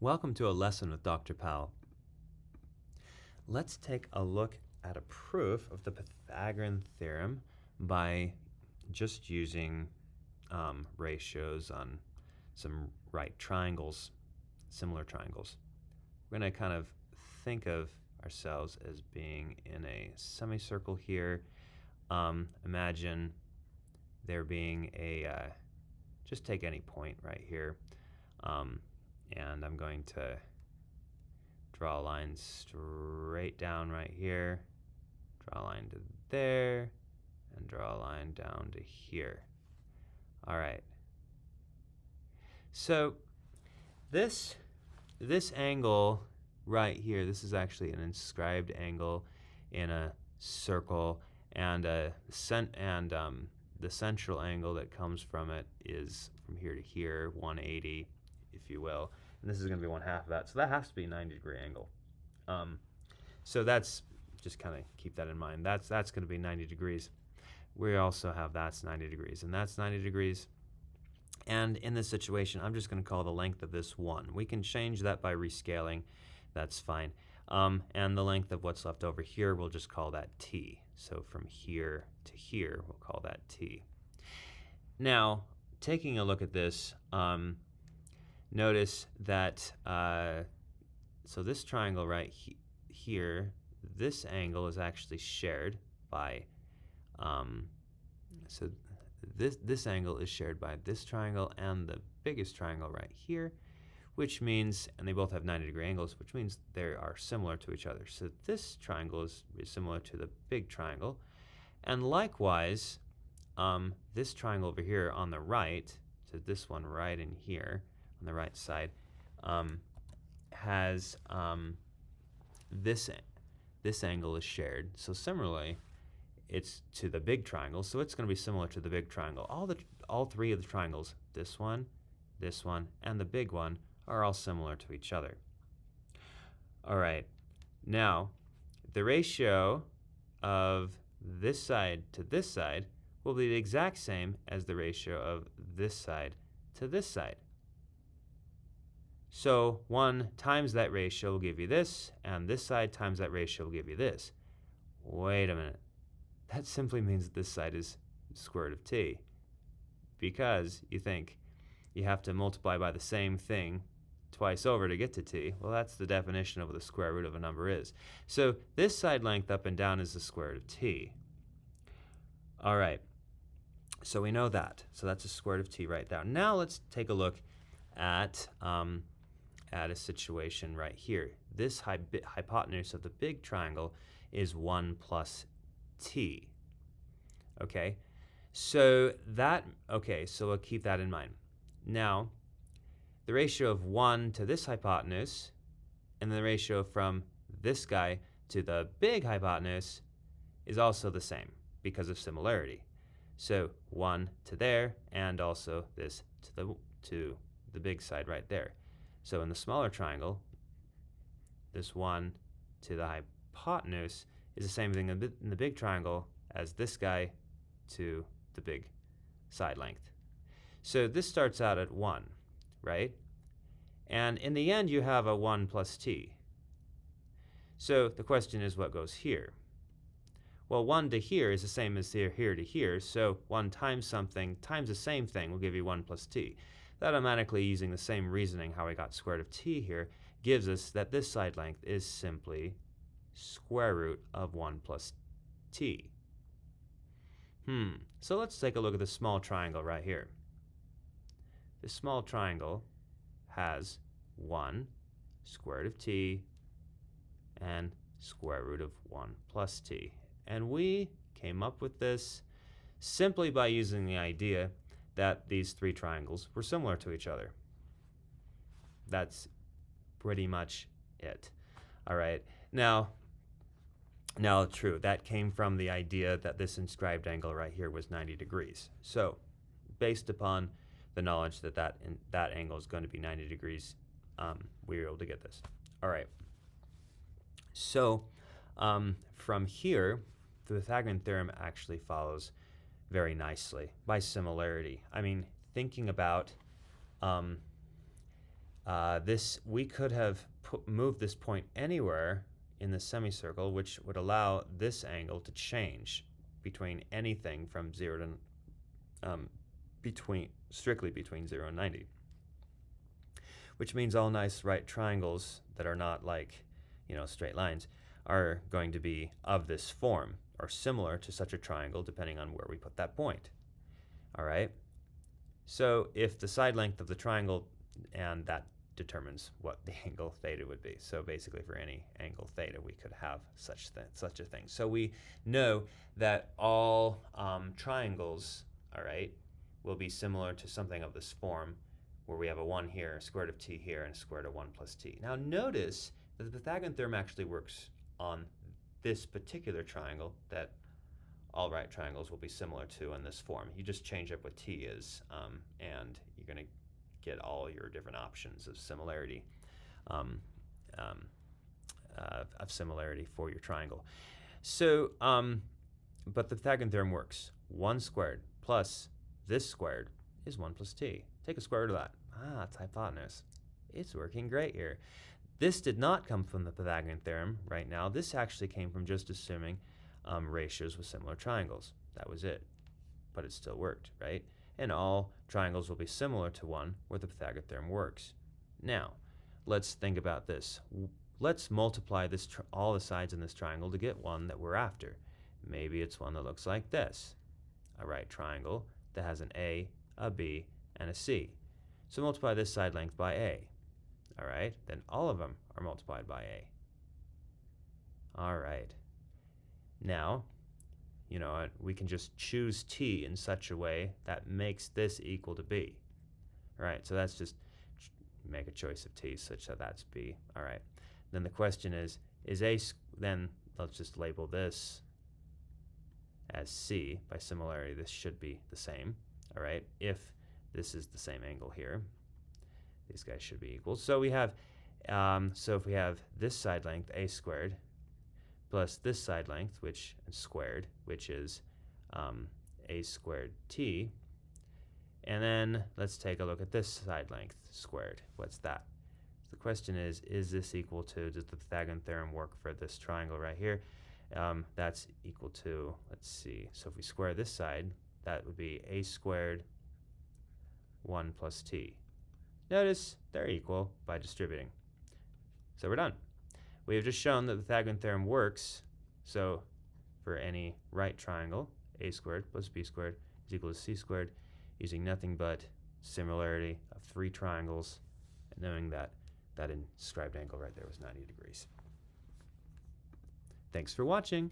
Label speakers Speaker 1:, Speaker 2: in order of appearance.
Speaker 1: Welcome to a lesson with Dr. Powell. Let's take a look at a proof of the Pythagorean Theorem by just using ratios on some right triangles, similar triangles. We're going to kind of think of ourselves as being in a semicircle here. Imagine there being a, just take any point right here. And I'm going to draw a line straight down right here, draw a line to there, and draw a line down to here. All right. So this angle right here, this is actually an inscribed angle in a circle, and the central angle that comes from it is from here to here, 180, if you will. And this is going to be 1/2 of that, so that has to be a 90-degree angle. So that's, just kind of keep that in mind. That's going to be 90 degrees. We also have that's 90 degrees, and that's 90 degrees. And in this situation, I'm just going to call the length of this 1. We can change that by rescaling. That's fine. And the length of what's left over here, we'll just call that t. So from here to here, we'll call that t. Now, taking a look at this, notice that, so this triangle right here, this angle is actually shared by, so this angle is shared by this triangle and the biggest triangle right here, which means, and they both have 90-degree angles, which means they are similar to each other. So this triangle is similar to the big triangle. And likewise, this triangle over here on the right, so this one right in here on the right side, has this angle is shared. So similarly, it's to the big triangle, so it's going to be similar to the big triangle. All three of the triangles, this one, and the big one, are all similar to each other. All right, now the ratio of this side to this side will be the exact same as the ratio of this side to this side. So 1 times that ratio will give you this, and this side times that ratio will give you this. Wait a minute. That simply means that this side is square root of t, because you think you have to multiply by the same thing twice over to get to t. Well, that's the definition of what the square root of a number is. So this side length up and down is the square root of t. All right, so we know that. So that's a square root of t right there. Now let's take a look at a situation right here. This hypotenuse of the big triangle is 1 plus t. Okay, so we'll keep that in mind. Now, the ratio of 1 to this hypotenuse and the ratio from this guy to the big hypotenuse is also the same because of similarity. So 1 to there, and also this to the big side right there. So in the smaller triangle, this 1 to the hypotenuse is the same thing in the big triangle as this guy to the big side length. So this starts out at 1, right? And in the end, you have a 1 plus t. So the question is, what goes here? Well, 1 to here is the same as here to here, so 1 times something times the same thing will give you 1 plus t. That automatically, using the same reasoning how we got square root of t here, gives us that this side length is simply square root of 1 plus t. So let's take a look at the small triangle right here. This small triangle has 1 square root of t and square root of 1 plus t. And we came up with this simply by using the idea that these three triangles were similar to each other. That's pretty much it. All right. Now true, that came from the idea that this inscribed angle right here was 90 degrees. So based upon the knowledge that that angle is going to be 90 degrees, we were able to get this. All right. So from here, the Pythagorean theorem actually follows very nicely by similarity. I mean, thinking about we could have moved this point anywhere in the semicircle, which would allow this angle to change between anything from 0 to strictly between 0 and 90, which means all nice right triangles that are not like, straight lines are going to be of this form or similar to such a triangle depending on where we put that point. All right? So if the side length of the triangle, and that determines what the angle theta would be. So basically for any angle theta we could have such a thing. So we know that all triangles, all right, will be similar to something of this form where we have a 1 here, square root of t here, and square root of 1 plus t. Now notice that the Pythagorean theorem actually works on this particular triangle that all right triangles will be similar to in this form. You just change up what t is, and you're going to get all your different options of similarity, for your triangle. So, but the Pythagorean theorem works. 1 squared plus this squared is 1 plus t. Take a square root of that. It's hypotenuse. It's working great here. This did not come from the Pythagorean theorem right now. This actually came from just assuming ratios with similar triangles. That was it. But it still worked, right? And all triangles will be similar to one where the Pythagorean theorem works. Now, let's think about this. Let's multiply all the sides in this triangle to get one that we're after. Maybe it's one that looks like this. A right triangle that has an A, a B, and a C. So multiply this side length by A. All right, then all of them are multiplied by A. All right. Now, we can just choose t in such a way that makes this equal to b. All right, so that's just make a choice of t such that that's b. All right, then the question is a, then let's just label this as c. By similarity, this should be the same. All right, if this is the same angle here, these guys should be equal. So we have, so if we have this side length, a squared, plus this side length, which is squared, which is a squared t. And then let's take a look at this side length squared. What's that? The question is this equal to, does the Pythagorean theorem work for this triangle right here? That's equal to, let's see, so if we square this side, that would be a squared 1 plus t. Notice they're equal by distributing. So we're done. We have just shown that the Pythagorean theorem works. So for any right triangle, a squared plus b squared is equal to c squared, using nothing but similarity of 3 triangles, and knowing that that inscribed angle right there was 90 degrees. Thanks for watching.